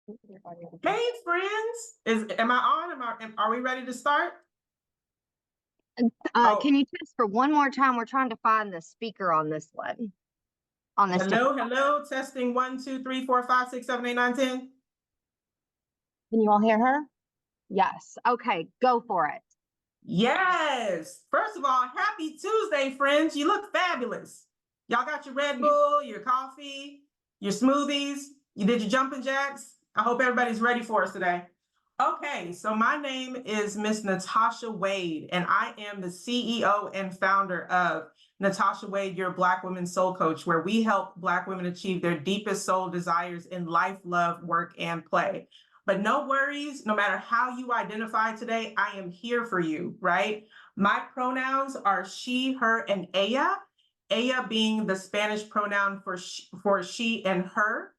Hey friends, am I on? Are we ready to start? Oh, Can you test for one more time? We're trying to find the speaker on this one, on this hello, different. hello. Testing 1, 2, 3, 4, 5, 6, 7, 8, 9, 10. Can you all hear her? Yes. Okay, go for it. Yes. First of all, happy Tuesday, friends. You look fabulous. Y'all got your Red Bull, your coffee, your smoothies. You did your jumping jacks. I hope everybody's ready for us today. Okay, so my name is Miss Natasha Wade, and I am the CEO and founder of Natasha Wade, your Black Women Soul Coach, where we help Black women achieve their deepest soul desires in life, love, work, and play. But no worries, no matter how you identify today, I am here for you, right? My pronouns are she, her, and ella. Ella being the Spanish pronoun for she and her.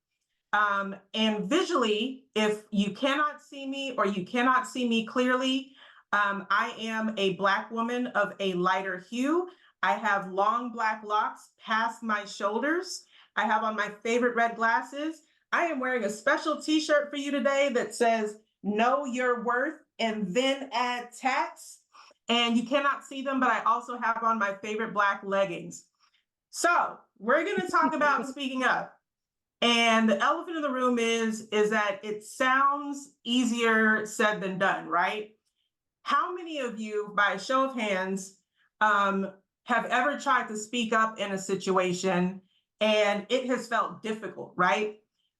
And visually, if you cannot see me or you cannot see me clearly, I am a Black woman of a lighter hue. I have long Black locks past my shoulders. I have on my favorite red glasses. I am wearing a special t-shirt for you today that says, know your worth and then add tax. And you cannot see them, but I also have on my favorite Black leggings. So we're going to talk about speaking up. And the elephant in the room is that it sounds easier said than done, right? How many of you, by a show of hands, have ever tried to speak up in a situation and it has felt difficult, right?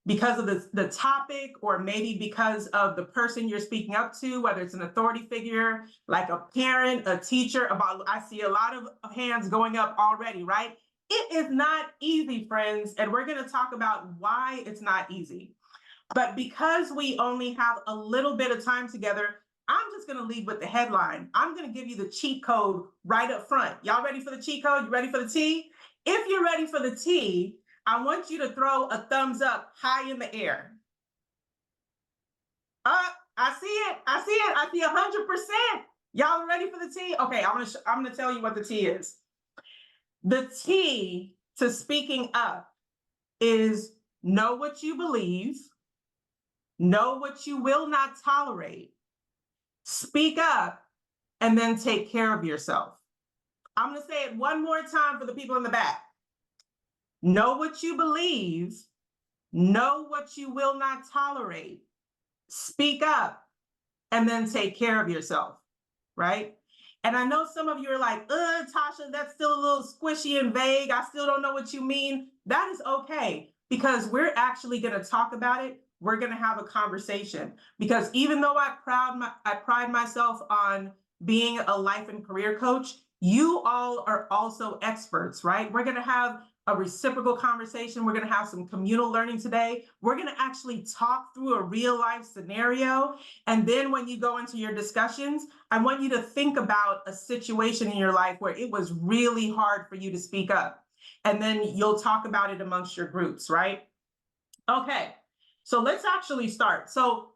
Because of the topic, or maybe because of the person you're speaking up to, whether it's an authority figure, like a parent, a teacher. I see a lot of hands going up already, right? It is not easy, friends, and we're going to talk about why it's not easy. But because we only have a little bit of time together, I'm just going to lead with the headline. I'm going to give you the cheat code right up front. Y'all ready for the cheat code? You ready for the T? If you're ready for the T, I want you to throw a thumbs up high in the air. I see it. I see it. I see 100%. Y'all ready for the T? Okay, I'm gonna tell you what the T is. The T to speaking up is know what you believe, know what you will not tolerate, speak up, and then take care of yourself. I'm going to say it one more time for the people in the back. Know what you believe, know what you will not tolerate, speak up, and then take care of yourself, right? And I know some of you are like, Tasha, that's still a little squishy and vague. I still don't know what you mean. That is okay, because we're actually going to talk about it. We're going to have a conversation, because even though I pride myself on being a life and career coach, you all are also experts, right? We're going to have a reciprocal conversation. We're going to have some communal learning today. We're going to actually talk through a real life scenario. And then when you go into your discussions, I want you to think about a situation in your life where it was really hard for you to speak up. And then you'll talk about it amongst your groups, right? Okay, so let's actually start. So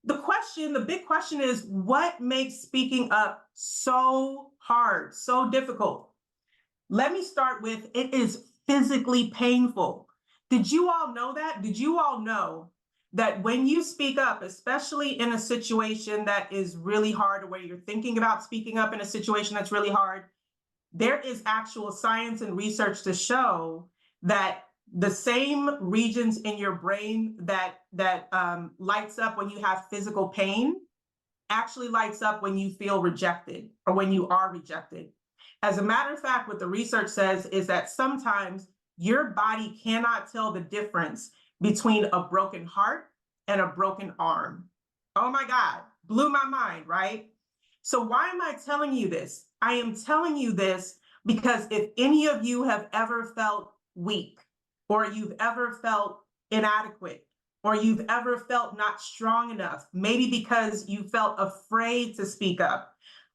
the big question is, what makes speaking up so hard, so difficult? Let me start with, it is physically painful. Did you all know that? Did you all know that when you speak up, especially in a situation that is really hard, or where you're thinking about speaking up in a situation that's really hard, there is actual science and research to show that the same regions in your brain that lights up when you have physical pain actually lights up when you feel rejected or when you are rejected. As a matter of fact, what the research says is that sometimes your body cannot tell the difference between a broken heart and a broken arm. Oh my God, blew my mind, right? So why am I telling you this? I am telling you this because if any of you have ever felt weak, or you've ever felt inadequate, or you've ever felt not strong enough, maybe because you felt afraid to speak up,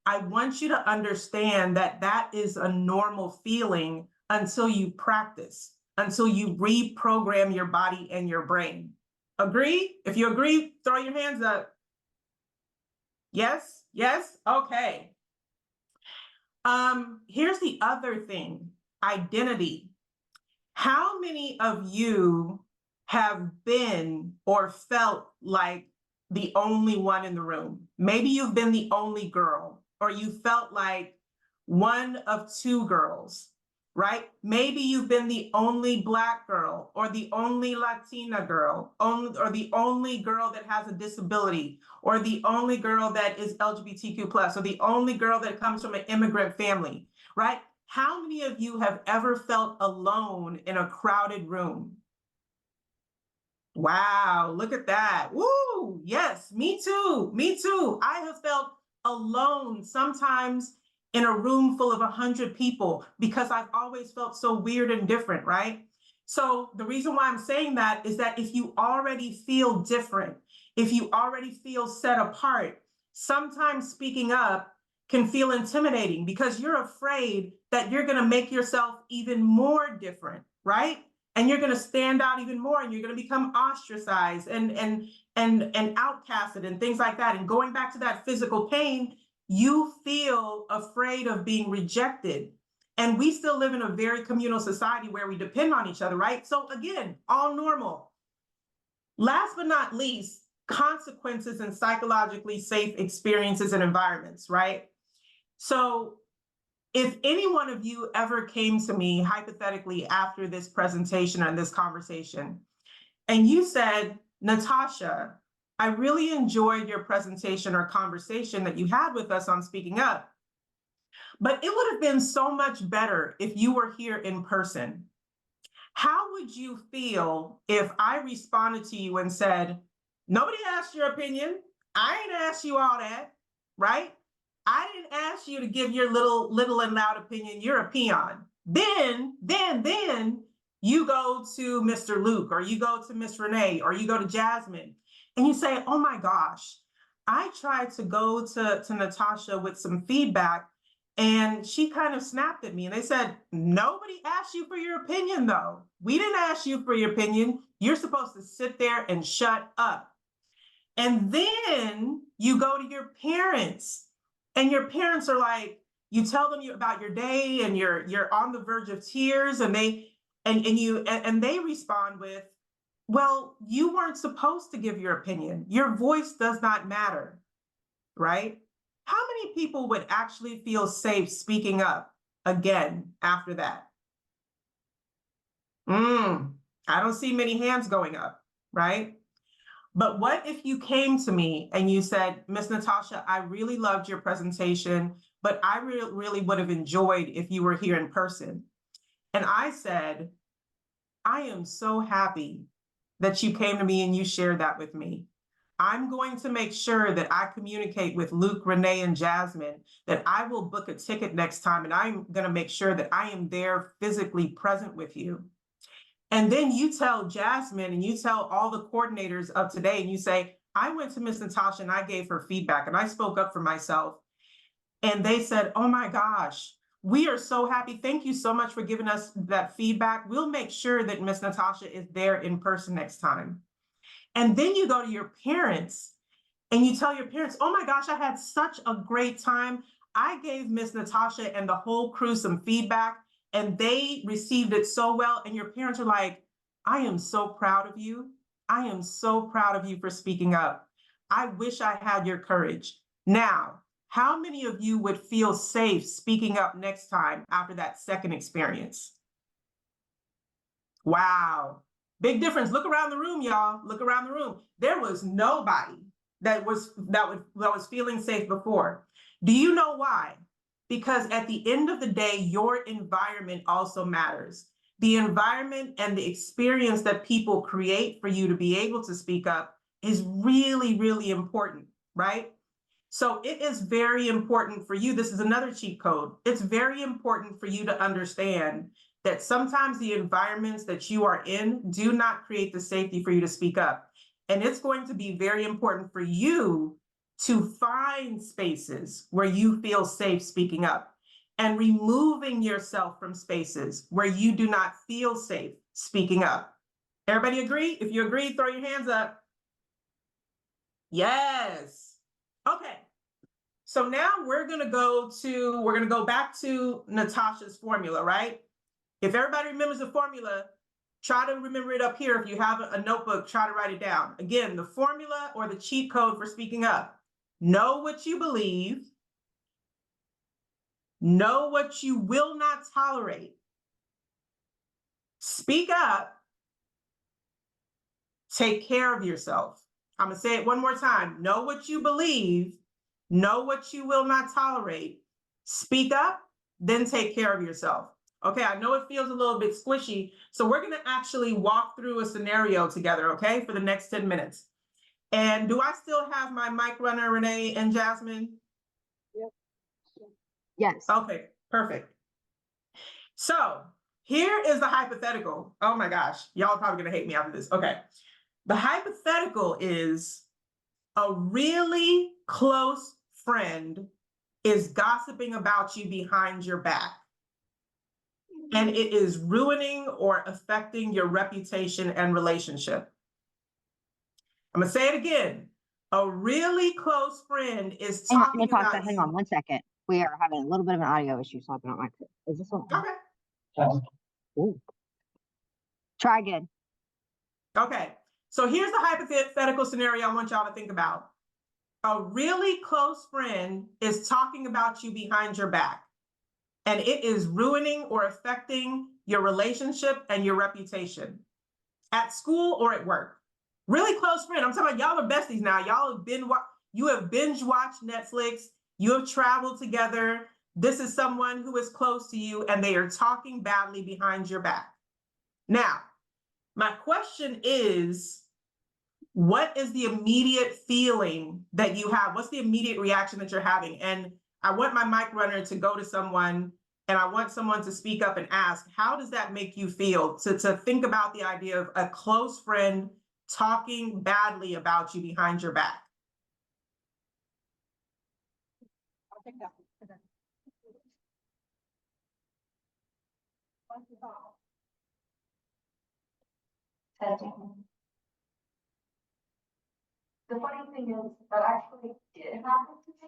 I want you to understand that that is a normal feeling until you practice, until you reprogram your body and your brain. Agree? If you agree, throw your hands up. Yes? Yes? Okay. Here's the other thing, identity. How many of you have been or felt like the only one in the room? Maybe you've been the only girl, or you felt like one of two girls, right? Maybe you've been the only Black girl, or the only Latina girl, or the only girl that has a disability, or the only girl that is LGBTQ plus, or the only girl that comes from an immigrant family, right? How many of you have ever felt alone in a crowded room? Wow, look at that. Woo, yes, me too. Me too. I have felt alone sometimes in a room full of 100 people because I've always felt so weird and different, right? So the reason why I'm saying that is that if you already feel different, if you already feel set apart, sometimes speaking up can feel intimidating because you're afraid that you're going to make yourself even more different, right? And you're going to stand out even more, and you're going to become ostracized and outcasted and things like that. And going back to that physical pain, you feel afraid of being rejected. And we still live in a very communal society where we depend on each other, right? So again, all normal. Last but not least, consequences and psychologically safe experiences and environments, right? So if any one of you ever came to me hypothetically after this presentation and this conversation, and you said, Natasha, I really enjoyed your presentation or conversation that you had with us on Speaking Up, but it would have been so much better if you were here in person. How would you feel if I responded to you and said, nobody asked your opinion. I ain't asked you all that, right? I didn't ask you to give your little and loud opinion. You're a peon. Then you go to Mr. Luke, or you go to Miss Renee, or you go to Jasmine, and you say, oh my gosh, I tried to go to Natasha with some feedback, and she kind of snapped at me. And they said, nobody asked you for your opinion, though. We didn't ask you for your opinion. You're supposed to sit there and shut up. And then you go to your parents, and your parents are like, you tell them about your day, and you're on the verge of tears, and they respond with, well, you weren't supposed to give your opinion. Your voice does not matter, right? How many people would actually feel safe speaking up again after that? I don't see many hands going up, right? But what if you came to me and you said, Miss Natasha, I really loved your presentation, but I really would have enjoyed if you were here in person. And I said, I am so happy that you came to me and you shared that with me. I'm going to make sure that I communicate with Luke, Renee, and Jasmine, that I will book a ticket next time, and I'm going to make sure that I am there physically present with you. And then you tell Jasmine and you tell all the coordinators of today, and you say, I went to Miss Natasha and I gave her feedback and I spoke up for myself. And they said, oh my gosh, we are so happy. Thank you so much for giving us that feedback. We'll make sure that Miss Natasha is there in person next time. And then you go to your parents and you tell your parents, oh my gosh, I had such a great time. I gave Miss Natasha and the whole crew some feedback, and they received it so well. And your parents are like, I am so proud of you. I am so proud of you for speaking up. I wish I had your courage. Now, how many of you would feel safe speaking up next time after that second experience? Wow. Big difference. Look around the room, y'all. Look around the room. There was nobody that was feeling safe before. Do you know why? Because at the end of the day, your environment also matters. The environment and the experience that people create for you to be able to speak up is really, really important, right? So it is very important for you. This is another cheat code. It's very important for you to understand that sometimes the environments that you are in do not create the safety for you to speak up. And it's going to be very important for you to find spaces where you feel safe speaking up, and removing yourself from spaces where you do not feel safe speaking up. Everybody agree? If you agree, throw your hands up. Yes. Okay. So now we're going to go back to Natasha's formula, right? If everybody remembers the formula, Try to remember it up here. If you have a notebook, try to write it down. Again, the formula or the cheat code for speaking up. Know what you believe. Know what you will not tolerate. Speak up. Take care of yourself. I'm going to say it one more time. Know what you believe. Know what you will not tolerate. Speak up, then take care of yourself. Okay, I know it feels a little bit squishy, so we're going to actually walk through a scenario together, okay, for the next 10 minutes. And do I still have my mic runner, Renee and Jasmine? Yep. Yes. Okay, perfect. So here is the hypothetical. Oh my gosh, y'all are probably going to hate me after this. Okay. The hypothetical is a really close friend is gossiping about you behind your back, and it is ruining or affecting your reputation and relationship. I'm going to say it again. A really close friend is talking Natasha, about hang you. on 1 second. We are having a little bit of an audio issue, so I'll put on my. Is this one? Okay. Ooh. Try again. Okay. So here's the hypothetical scenario I want y'all to think about. A really close friend is talking about you behind your back, and it is ruining or affecting your relationship and your reputation at school or at work. Really close friend. I'm talking about y'all are besties now. You have binge watched Netflix. You have traveled together. This is someone who is close to you, and they are talking badly behind your back. Now, my question is, what is the immediate feeling that you have? What's the immediate reaction that you're having? And I want my mic runner to go to someone, and I want someone to speak up and ask, how does that make you feel to think about the idea of a close friend talking badly about you behind your back? The funny thing is that actually did happen to me.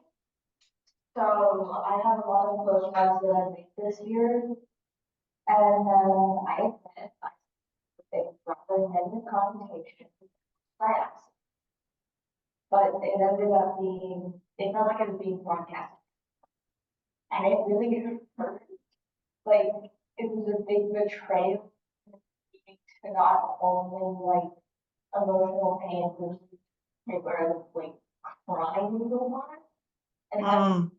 So I have a lot of close friends that I made this year, and then I admit I think rather negative connotation by accident. But it ended up being, it felt like it was being broadcast, and it really hurt. Like it was a big betrayal to not only like emotional pain, which people are like crying a lot, and having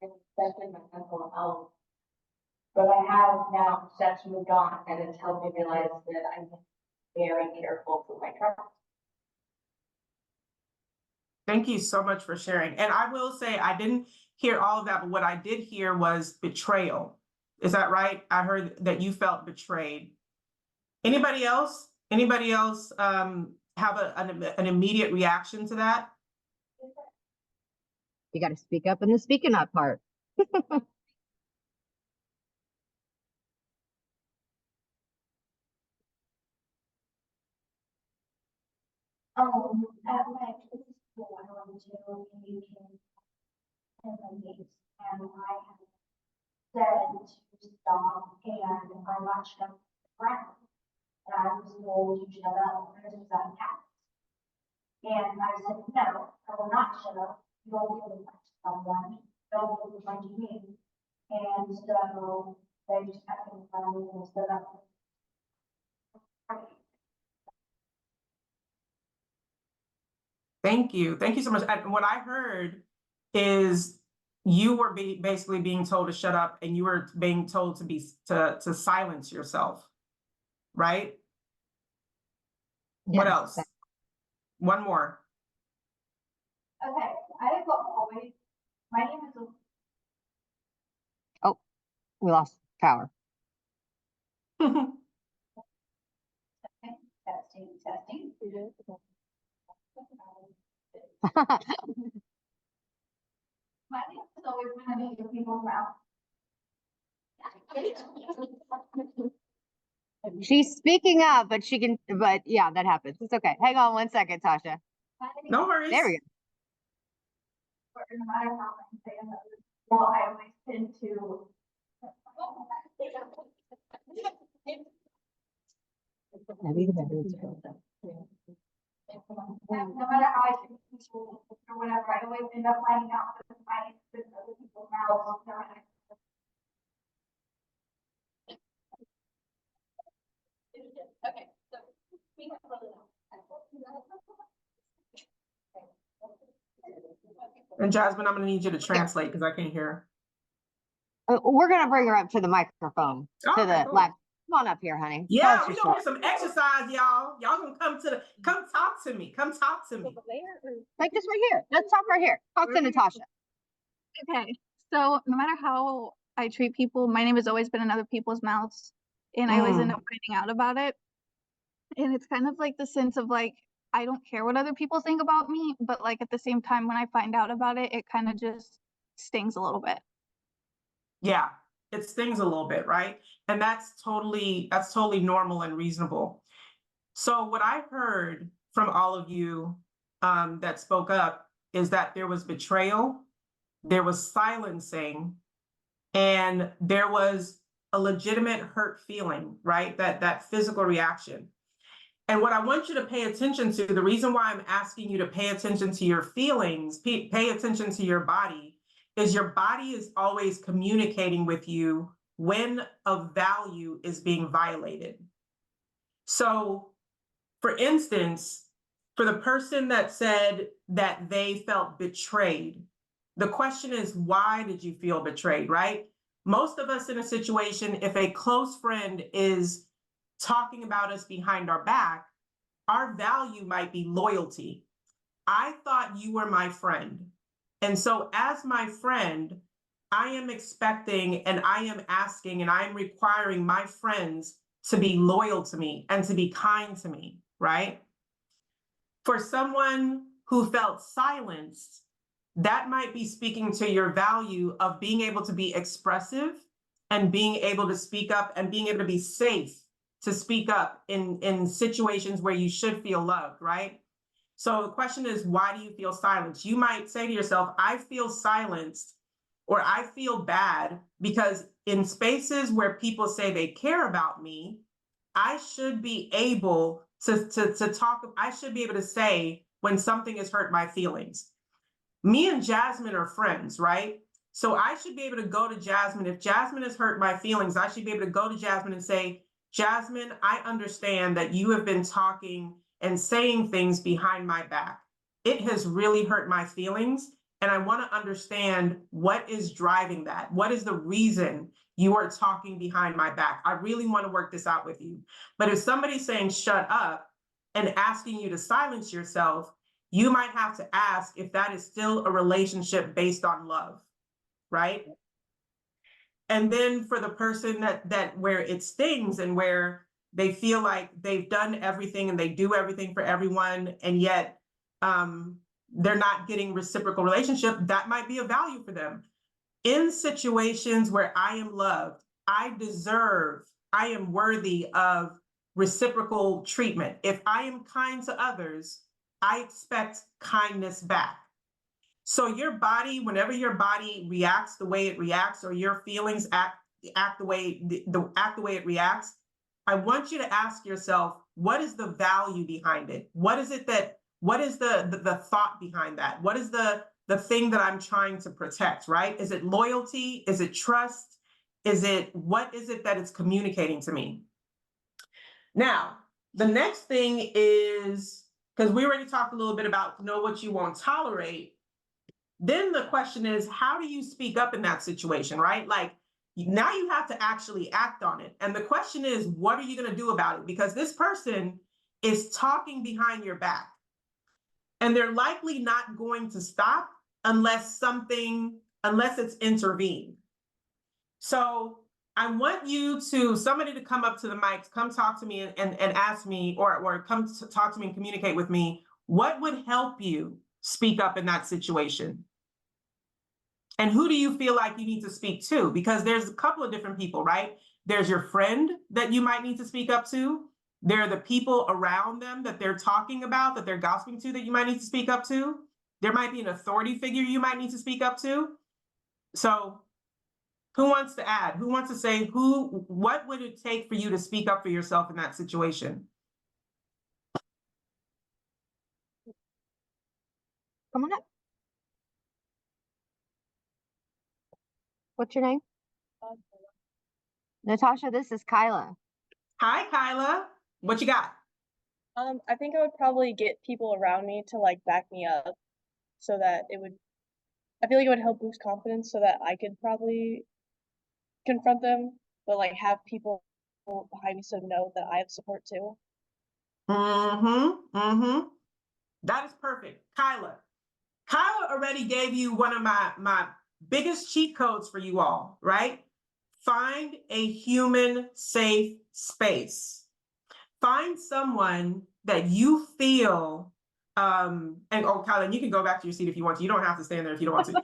especially my mental health. But I have now since moved on, and it's helped me realize that I'm very careful with my trust. Thank you so much for sharing. And I will say, I didn't hear all of that, but what I did hear was betrayal. Is that right? I heard that you felt betrayed. Anybody else? Anybody else have an immediate reaction to that? You got to speak up in the speaking up part. At my school, I went to communication and I had said to stop, and I watched them ground. And I was told to shut up because it was unhappy. And I said, no, I will not shut up. You don't give advice to someone, don't give advice to me. And so they just kept me funny and stood up. Thank you. Thank you so much. And what I heard is you were basically being told to shut up, and you were being told to silence yourself, right? What Yes. else? One more. Okay, I have always, my name is. Oh, we lost power. Testing. My name is always going to be your people's mouth. She's speaking up, but yeah, that happens. It's okay. Hang on 1 second, Tasha. No worries. There we go. No matter how I say it, well, I always tend to. No matter how I treat people or whatever, I always end up finding out that I put other people's mouths. Okay, so we have And Jasmine, I'm gonna need you to translate because I can't hear. We're gonna bring her up to the microphone, to Okay, the cool. lab. Come on up here, honey. Tell Yeah, us we your gonna story. get some exercise, y'all. Y'all gonna come talk to me. Come talk to me. Like this right here. Let's talk right here. Talk to Natasha. Okay, so no matter how I treat people, my name has always been in other people's mouths, and I always end up finding out about it. And it's kind of like the sense of like, I don't care what other people think about me, but like at the same time, when I find out about it, it kind of just stings a little bit. Yeah, it stings a little bit, right? And that's totally normal and reasonable. So what I heard from all of you that spoke up is that there was betrayal, there was silencing, and there was a legitimate hurt feeling, right? That physical reaction. And what I want you to pay attention to, the reason why I'm asking you to pay attention to your feelings, pay attention to your body, is your body is always communicating with you when a value is being violated. So, for instance, for the person that said that they felt betrayed, the question is, why did you feel betrayed, right? Most of us in a situation, if a close friend is talking about us behind our back, our value might be loyalty. I thought you were my friend. And so, as my friend, I am expecting and I am asking and I am requiring my friends to be loyal to me and to be kind to me, right? For someone who felt silenced, that might be speaking to your value of being able to be expressive and being able to speak up and being able to be safe to speak up in situations where you should feel loved, right? So the question is, why do you feel silenced? You might say to yourself, I feel silenced or I feel bad because in spaces where people say they care about me, I should be able to talk, I should be able to say when something has hurt my feelings. Me and Jasmine are friends, right? So I should be able to go to Jasmine. If Jasmine has hurt my feelings, I should be able to go to Jasmine and say, Jasmine, I understand that you have been talking and saying things behind my back. It has really hurt my feelings. And I want to understand what is driving that. What is the reason you are talking behind my back? I really want to work this out with you. But if somebody's saying, shut up, and asking you to silence yourself, you might have to ask if that is still a relationship based on love, right? And then for the person that where it stings and where they feel like they've done everything and they do everything for everyone, and yet they're not getting reciprocal relationship, that might be a value for them. In situations where I am loved, I am worthy of reciprocal treatment. If I am kind to others, I expect kindness back. So your body, whenever your body reacts the way it reacts, or your feelings act the way it reacts, I want you to ask yourself, what is the value behind it? What is the thought behind that? What is the thing that I'm trying to protect, right? Is it loyalty? Is it trust? What is it that it's communicating to me? Now, the next thing is, because we already talked a little bit about know what you won't tolerate. Then the question is, how do you speak up in that situation, right? Like now you have to actually act on it. And the question is, what are you going to do about it? Because this person is talking behind your back. And they're likely not going to stop unless it's intervened. So I want somebody to come up to the mic, come talk to me and ask me, or come to talk to me and communicate with me. What would help you speak up in that situation? And who do you feel like you need to speak to? Because there's a couple of different people, right? There's your friend that you might need to speak up to. There are the people around them that they're talking about, that they're gossiping to, that you might need to speak up to. There might be an authority figure you might need to speak up to. So who wants to add? Who wants to say what would it take for you to speak up for yourself in that situation? Come on up. What's your name? Natasha, this is Kyla. Hi, Kyla. What you got? I think I would probably get people around me to like back me up so that I feel like it would help boost confidence so that I could probably confront them, but like have people behind me so know that I have support too. That is perfect. Kyla. Kyla already gave you one of my biggest cheat codes for you all, right? Find a human safe space. Find someone that you feel, and oh, Kyla, you can go back to your seat if you want to. You don't have to stand there if you don't want to.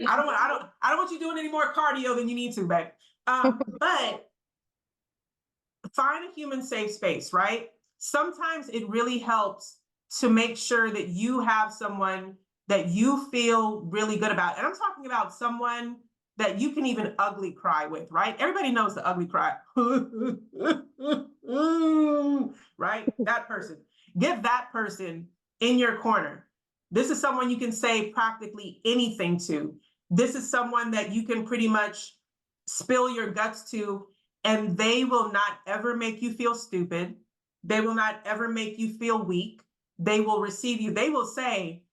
I don't want you doing any more cardio than you need to, babe. But find a human safe space, right? Sometimes it really helps to make sure that you have someone that you feel really good about. And I'm talking about someone that you can even ugly cry with, right? Everybody knows the ugly cry. Right? That person. Get that person in your corner. This is someone you can say practically anything to. This is someone that you can pretty much spill your guts to, and they will not ever make you feel stupid. They will not ever make you feel weak. They will receive you. They will say,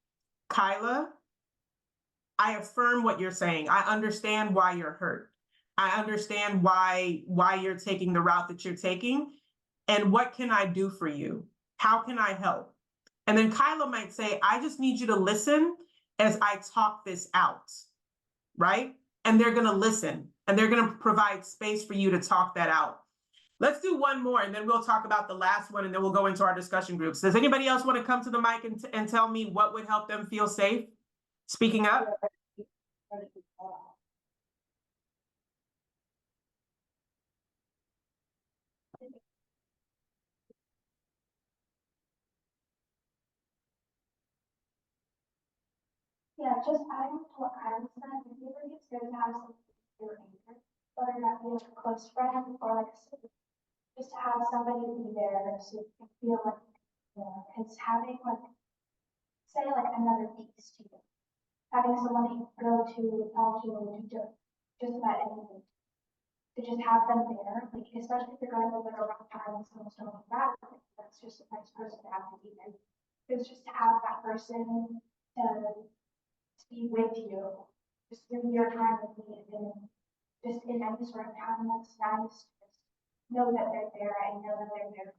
Kyla, I affirm what you're saying. I understand why you're hurt. I understand why you're taking the route that you're taking. And what can I do for you? How can I help? And then Kyla might say, I just need you to listen as I talk this out, right? And they're going to listen and they're going to provide space for you to talk that out. Let's do one more and then we'll talk about the last one and then we'll go into our discussion groups. Does anybody else want to come to the mic and tell me what would help them feel safe speaking up? Yeah, just adding to what Kyla said, I feel like it's good to have something to your anchor, whether that be like a close friend or like a sibling, just to have somebody be there so you can feel like, because having like, say like another piece to you, having someone that you go to, talk to just about anything, to just have them there, like especially if you're going through a rough time and someone's going bad, that's just a nice person to have to be there. It's just to have that person to be with you, just spend your time with me, and just in any sort of time that's nice, just know that they're there and know that they're there.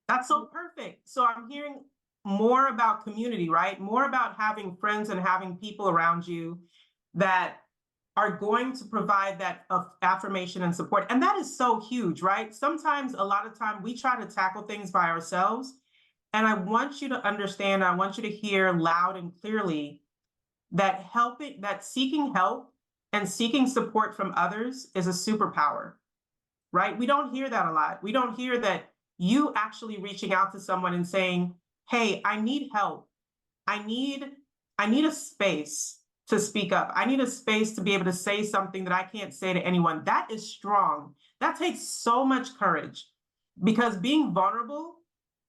That's so perfect. So I'm hearing more about community, right? More about having friends and having people around you that are going to provide that affirmation and support. And that is so huge, right? Sometimes, a lot of time, we try to tackle things by ourselves. And I want you to understand, I want you to hear loud and clearly that seeking help and seeking support from others is a superpower, right? We don't hear that a lot. We don't hear that you actually reaching out to someone and saying, hey, I need help. I need a space to speak up. I need a space to be able to say something that I can't say to anyone. That is strong. That takes so much courage because being vulnerable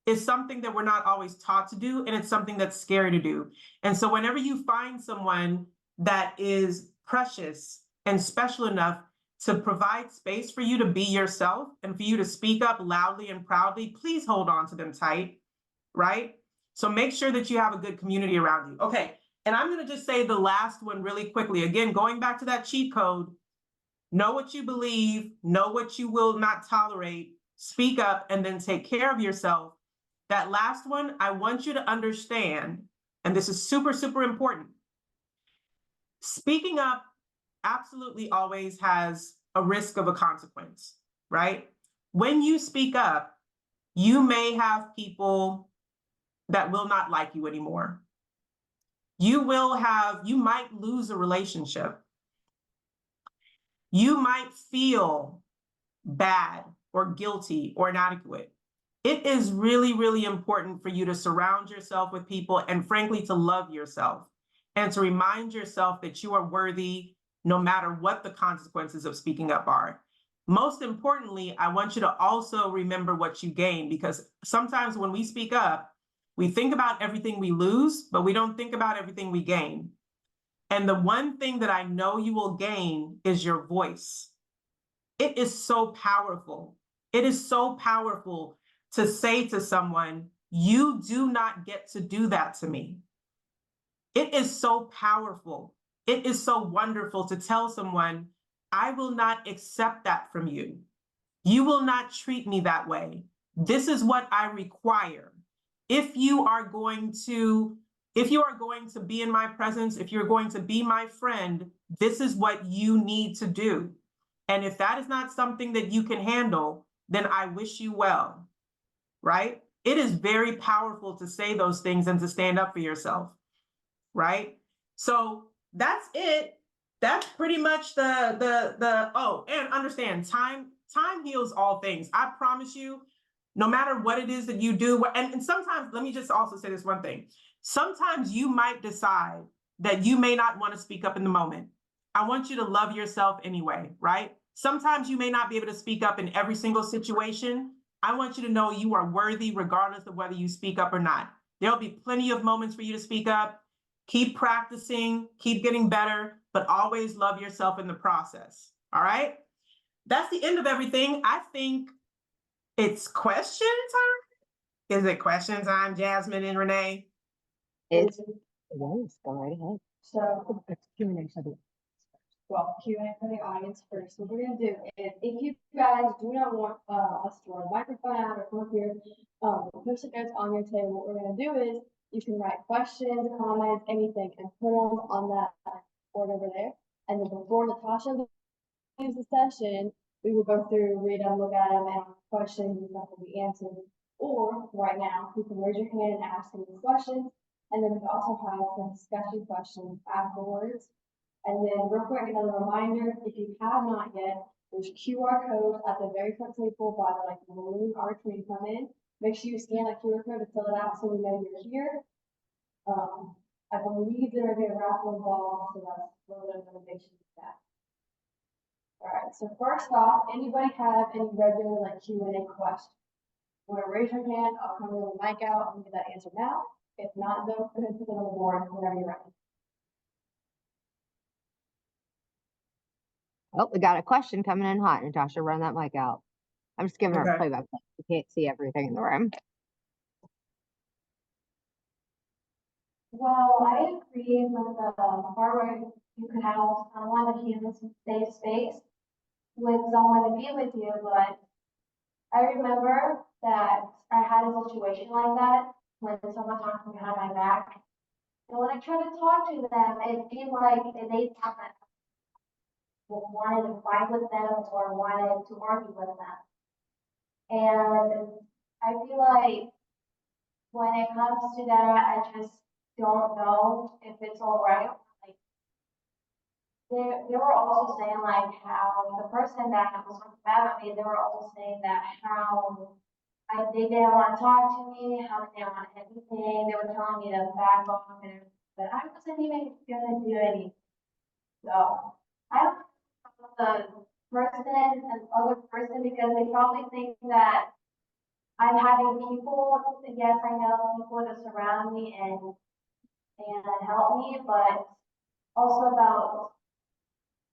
is something that we're not always taught to do, and it's something that's scary to do. And so whenever you find someone that is precious and special enough to provide space for you to be yourself and for you to speak up loudly and proudly, please hold on to them tight, right? So make sure that you have a good community around you. Okay, and I'm going to just say the last one really quickly. Again, going back to that cheat code, know what you believe, know what you will not tolerate, speak up, and then take care of yourself. That last one, I want you to understand, and this is super, super important. Speaking up absolutely always has a risk of a consequence, right? When you speak up, you may have people that will not like you anymore. You might lose a relationship. You might feel bad or guilty or inadequate. It is really, really important for you to surround yourself with people and frankly, to love yourself and to remind yourself that you are worthy no matter what the consequences of speaking up are. Most importantly, I want you to also remember what you gain, because sometimes when we speak up, We think about everything we lose, but we don't think about everything we gain. And the one thing that I know you will gain is your voice. It is so powerful. It is so powerful to say to someone, you do not get to do that to me. It is so powerful. It is so wonderful to tell someone, I will not accept that from you. You will not treat me that way. This is what I require. If you are going to be in my presence, if you're going to be my friend, this is what you need to do. And if that is not something that you can handle, then I wish you well, right? It is very powerful to say those things and to stand up for yourself, right? So that's it. That's pretty much oh, and understand, time heals all things. I promise you, no matter what it is that you do, and sometimes, let me just also say this one thing. Sometimes you might decide that you may not want to speak up in the moment. I want you to love yourself anyway, right? Sometimes you may not be able to speak up in every single situation. I want you to know you are worthy regardless of whether you speak up or not. There'll be plenty of moments for you to speak up. Keep practicing, keep getting better, but always love yourself in the process, all right? That's the end of everything. I think it's question time. Is it question time, Jasmine and Renee? Is, yes, go right ahead. So, It's Q&A, so well, Q&A for the audience first. What we're gonna do is, if you guys do not want us to run a microphone out or come up here, post-it notes on your table, what we're gonna do is, you can write questions, comments, anything, and put them on that board over there. And then before Natasha leaves the session, we will go through, read them, look at them, and questions and stuff will be answered. Or, right now, you can raise your hand and ask any questions, and then we also have some discussion questions afterwards. And then real quick, another reminder, if you have not yet, there's QR codes at the very front table by the balloon arch when you come in. Make sure you scan that QR code to fill it out so we know you're here. I believe there will be a raffle involved, so that's a little bit of motivation for that. All right, so first off, anybody have any regular Q&A questions? You want to raise your hand, I'll come with the mic out and give that answer now. If not, though, go ahead and put it on the board whenever you're ready. Oh, we got a question coming in hot. Natasha, run that mic out. I'm just giving her a Okay. play-by-play. You can't see everything in the room. Well, I agree with the part where you could have someone that can safe space with someone to be with you, but I remember that I had a situation like that when someone talked to me behind my back. And when I tried to talk to them, it seemed like they wanted to fight with them or wanted to argue with them. And I feel like when it comes to that, I just don't know if it's all right. Like, they were also saying how the person that was talking bad about me, they were also saying that how they didn't want to talk to me, how they didn't want anything. They were telling me to back off and everything, but I wasn't even gonna do anything. So I don't know the person and other person because they probably think that I'm having people, yes, I know people to surround me and help me, but also about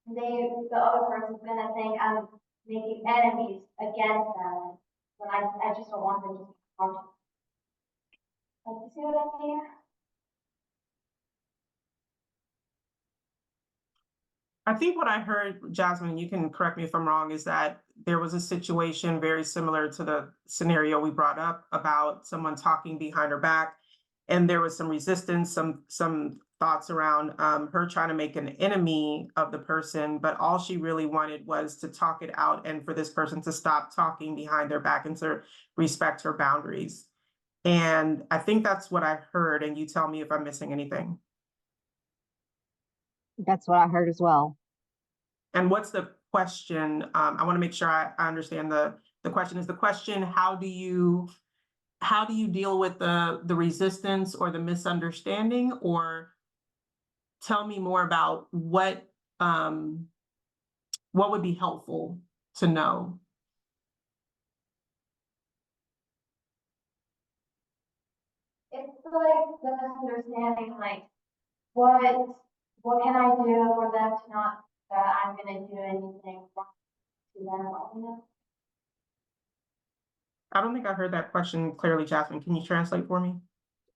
the other person's gonna think I'm making enemies against them when I just don't want them to talk to me. Like, you see what I mean? I think what I heard, Jasmine, you can correct me if I'm wrong, is that there was a situation very similar to the scenario we brought up about someone talking behind her back. And there was some resistance, some thoughts around her trying to make an enemy of the person, but all she really wanted was to talk it out and for this person to stop talking behind their back and to respect her boundaries. And I think that's what I heard, and you tell me if I'm missing anything. That's what I heard as well. And what's the question? I want to make sure I understand the question. Is the question, how do you deal with the resistance or the misunderstanding? Or tell me more about what would be helpful to know? like the misunderstanding, like, what can I do for them to not, that I'm gonna do anything wrong to them, you know? I don't think I heard that question clearly, Jasmine. Can you translate for me?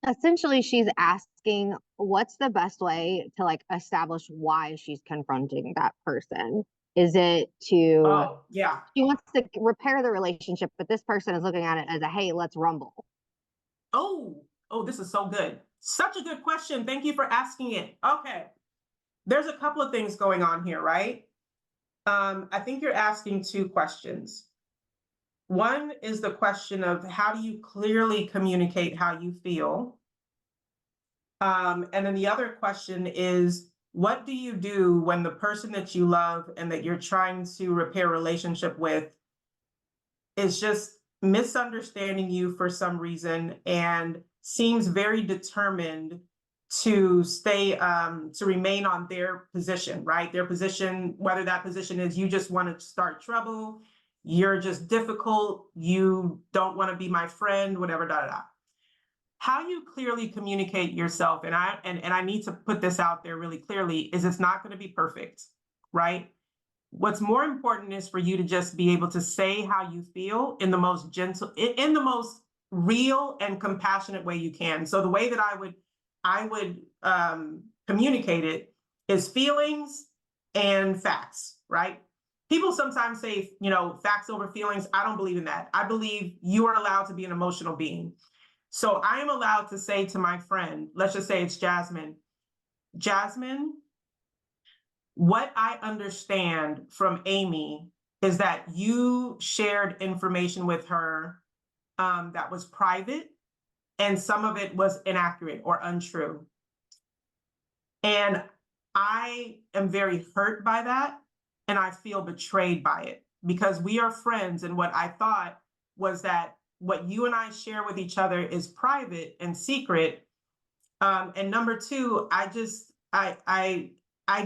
Essentially, she's asking what's the best way to like establish why she's confronting that person. Is it to Oh, yeah. she wants to repair the relationship, but this person is looking at it as a hey, let's rumble. Oh, this is so good. Such a good question. Thank you for asking it. Okay. There's a couple of things going on here, right? I think you're asking two questions. One is the question of how do you clearly communicate how you feel? And then the other question is, what do you do when the person that you love and that you're trying to repair a relationship with is just misunderstanding you for some reason and seems very determined to stay to remain on their position, right? Their position, whether that position is you just want to start trouble, you're just difficult, you don't want to be my friend, whatever, da da da. How you clearly communicate yourself, and I need to put this out there really clearly, is it's not going to be perfect, right? What's more important is for you to just be able to say how you feel in the most gentle, in the most real and compassionate way you can. So the way that I would communicate it is feelings and facts, right? People sometimes say, facts over feelings. I don't believe in that. I believe you are allowed to be an emotional being. So I am allowed to say to my friend, let's just say it's Jasmine, what I understand from Amy is that you shared information with her that was private, and some of it was inaccurate or untrue. And I am very hurt by that, and I feel betrayed by it because we are friends. And what I thought was that what you and I share with each other is private and secret. And number two, I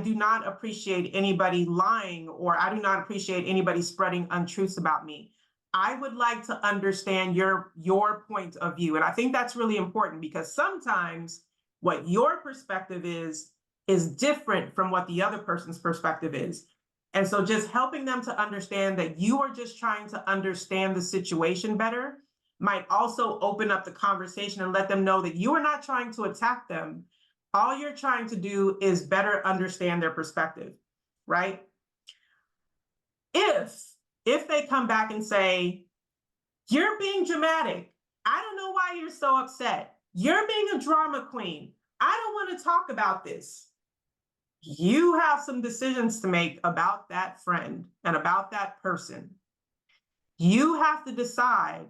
do not appreciate anybody lying, or I do not appreciate anybody spreading untruths about me. I would like to understand your point of view. And I think that's really important because sometimes what your perspective is different from what the other person's perspective is. And so just helping them to understand that you are just trying to understand the situation better might also open up the conversation and let them know that you are not trying to attack them. All you're trying to do is better understand their perspective, right? If they come back and say, you're being dramatic, I don't know why you're so upset, you're being a drama queen, I don't want to talk about this. You have some decisions to make about that friend and about that person. You have to decide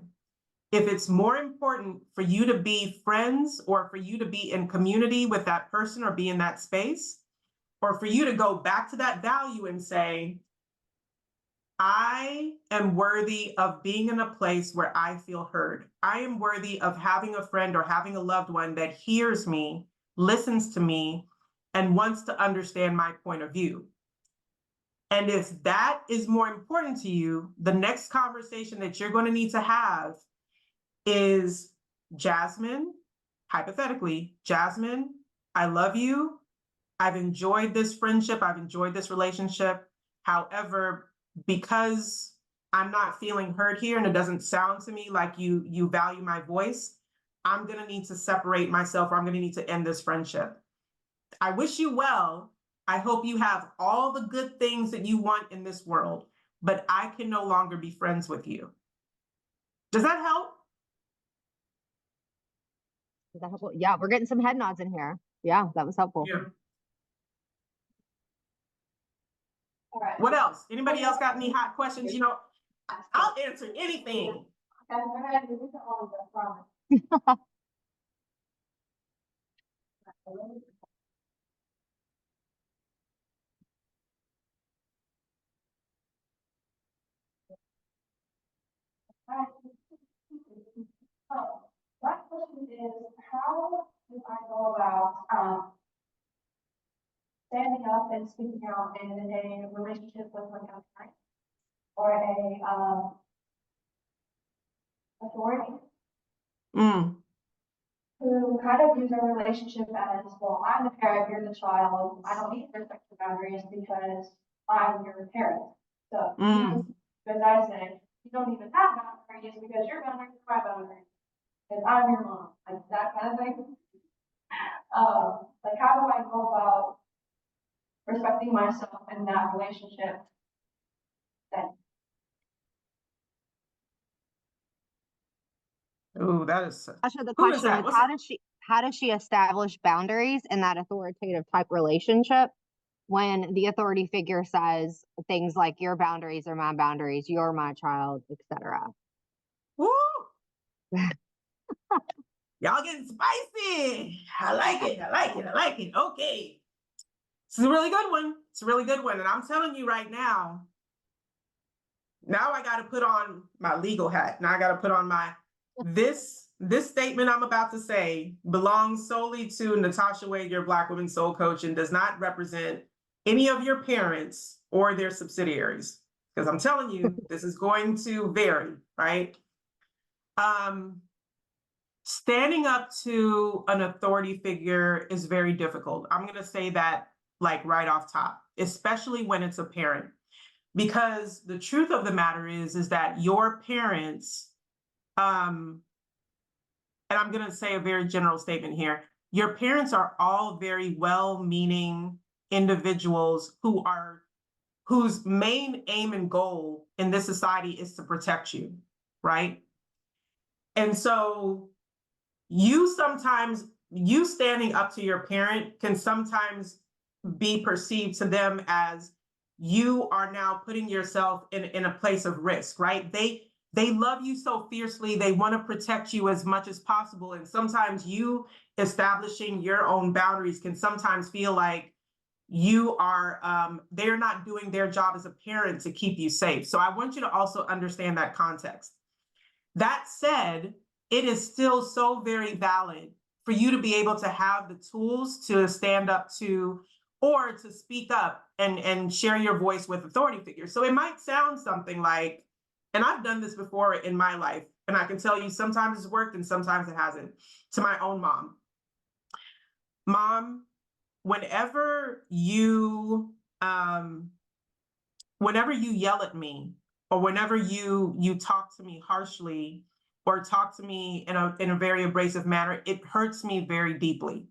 if it's more important for you to be friends or for you to be in community with that person or be in that space, or for you to go back to that value and say, I am worthy of being in a place where I feel heard. I am worthy of having a friend or having a loved one that hears me, listens to me, and wants to understand my point of view. And if that is more important to you, the next conversation that you're going to need to have is, Jasmine, hypothetically, Jasmine, I love you. I've enjoyed this friendship. I've enjoyed this relationship. However, because I'm not feeling heard here and it doesn't sound to me like you value my voice, I'm going to need to separate myself, or I'm going to need to end this friendship. I wish you well. I hope you have all the good things that you want in this world, but I can no longer be friends with you. Does that help? Is that helpful? Yeah, we're getting some head nods in here. Yeah, that was helpful. Yeah. All right. What else? Anybody else got any hot questions? I'll answer anything. Okay, we're gonna do this all, I promise. Alright. So, my question is, how do I go about, standing up and speaking out in a relationship with like a friend or authority? Mm. who kind of use our relationship as, well, I'm the parent, you're the child, I don't need to respect your boundaries because I'm your parent. So, Mm. as I say, you don't even have boundaries because your boundaries are my boundaries. And I'm your mom, like that kind of thing. Like how do I go about respecting myself in that relationship? That Ooh, that is. Asha, the Who is question that? is What's that? how does she establish boundaries in that authoritative type relationship when the authority figure says things like your boundaries are my boundaries, you're my child, etc. Woo! Y'all getting spicy. I like it. I like it. I like it. Okay. It's a really good one. It's a really good one. And I'm telling you right now, now I got to put on my legal hat. Now I got to put on my, this statement I'm about to say belongs solely to Natasha Wade, your Black Women Soul Coach, and does not represent any of your parents or their subsidiaries. Because I'm telling you, this is going to vary, right? Standing up to an authority figure is very difficult. I'm going to say that like right off top, especially when it's a parent. Because the truth of the matter is that your parents, and I'm going to say a very general statement here, your parents are all very well-meaning individuals whose main aim and goal in this society is to protect you, right? And so you standing up to your parent can sometimes be perceived to them as you are now putting yourself in a place of risk, right? They love you so fiercely, they want to protect you as much as possible. And sometimes you establishing your own boundaries can sometimes feel like you are they're not doing their job as a parent to keep you safe. So I want you to also understand that context. That said, it is still so very valid for you to be able to have the tools to stand up to or to speak up and share your voice with authority figures. So it might sound something like, and I've done this before in my life, and I can tell you sometimes it's worked and sometimes it hasn't, to my own mom. Mom, whenever you yell at me or whenever you talk to me harshly or talk to me in a very abrasive manner, it hurts me very deeply.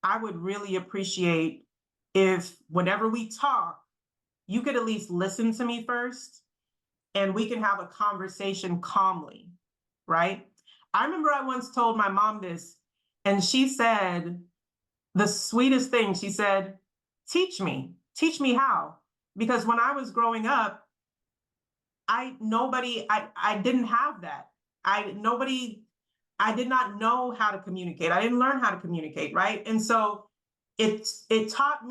I would really appreciate if whenever we talk, you could at least listen to me first and we can have a conversation calmly, right? I remember I once told my mom this, and she said the sweetest thing. She said, teach me how. Because when I was growing up, I didn't have that. I did not know how to communicate. I didn't learn how to communicate, right? And so it told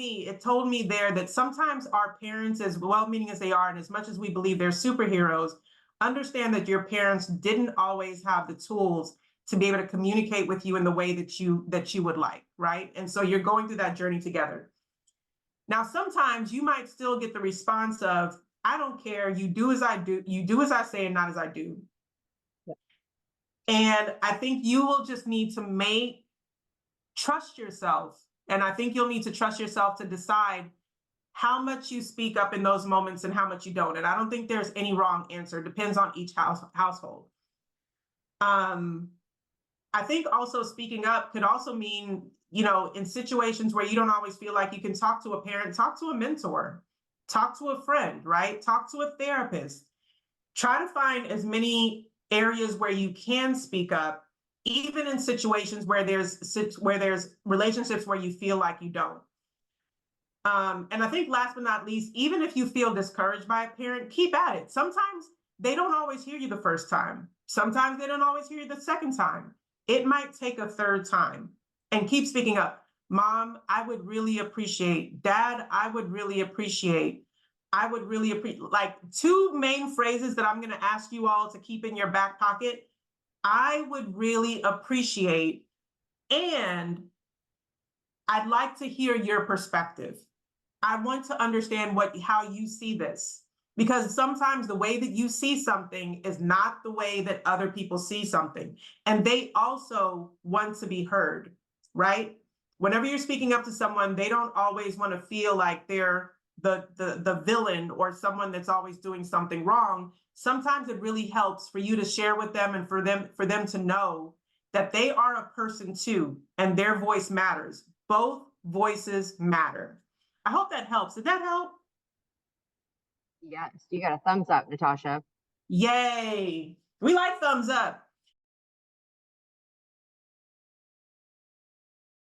me there that sometimes our parents, as well-meaning as they are, and as much as we believe they're superheroes, understand that your parents didn't always have the tools to be able to communicate with you in the way that you would like, right? And so you're going through that journey together. Now, sometimes you might still get the response of, I don't care, you do as I do, you do as I say and not as I do. Yeah. And I think you will just need to trust yourself. And I think you'll need to trust yourself to decide how much you speak up in those moments and how much you don't. And I don't think there's any wrong answer. It depends on each household. I think also speaking up could also mean, in situations where you don't always feel like you can talk to a parent, talk to a mentor, talk to a friend, right? Talk to a therapist. Try to find as many areas where you can speak up, even in situations where there's relationships where you feel like you don't. And I think last but not least, even if you feel discouraged by a parent, keep at it. Sometimes they don't always hear you the first time. Sometimes they don't always hear you the second time. It might take a third time, and keep speaking up. Mom, I would really appreciate. Dad, I would really appreciate. Like two main phrases that I'm going to ask you all to keep in your back pocket. I would really appreciate, and I'd like to hear your perspective. I want to understand how you see this, because sometimes the way that you see something is not the way that other people see something. And they also want to be heard, right? Whenever you're speaking up to someone, they don't always want to feel like they're the villain or someone that's always doing something wrong. Sometimes it really helps for you to share with them and for them to know that they are a person too, and their voice matters. Both voices matter. I hope that helps. Did that help? Yes, you got a thumbs up, Natasha. Yay. We like thumbs up.